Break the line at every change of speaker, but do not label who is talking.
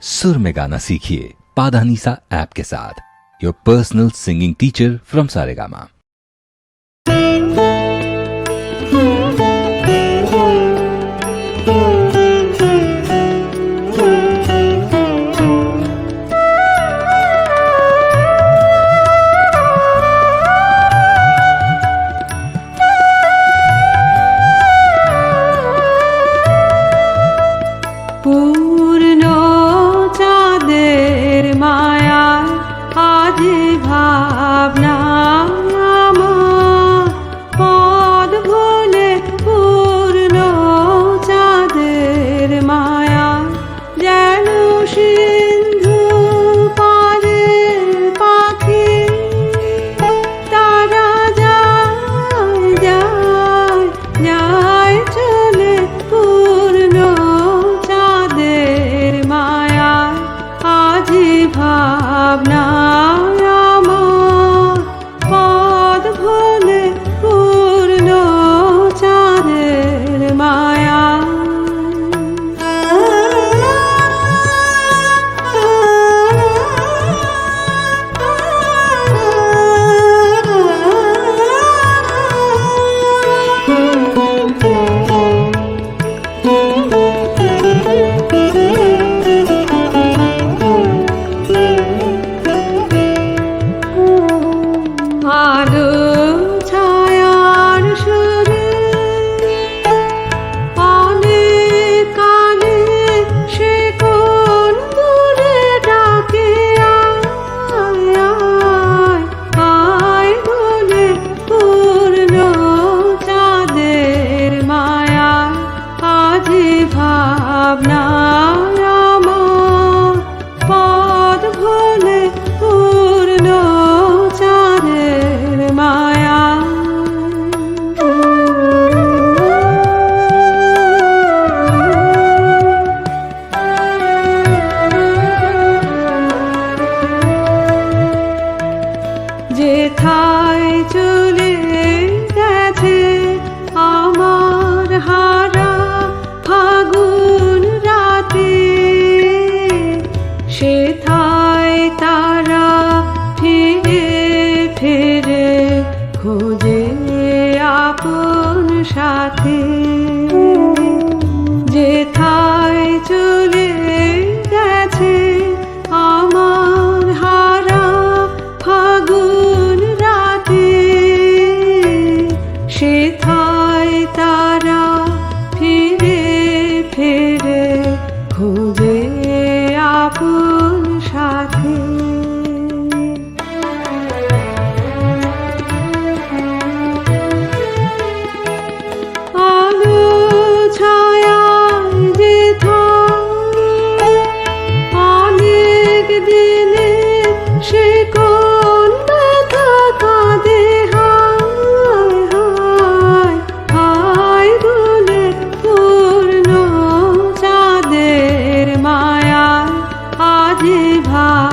सुर में गाना सीखिए पाधानीसा ऐप के साथ। Your personal singing teacher from Saregama.
যেথায় চলে গেছে আমার হারা ফাগুন রাতে, সেথায় তারা ফিরে ফিরে খোঁজে আপন সাথে। যেথায় চলে গেছে আমার হারা ফাগুন রাতে, সেথায় তারা ফিরে ফিরে খোঁজে আপন সাথে। আলো ছায়ায় যেথায় অনেক দিনে সে কোন ব্যথা কাঁদে হায় হায় হায় বলে পূর্ণ চাঁদের মায়ায় আজ ভাই।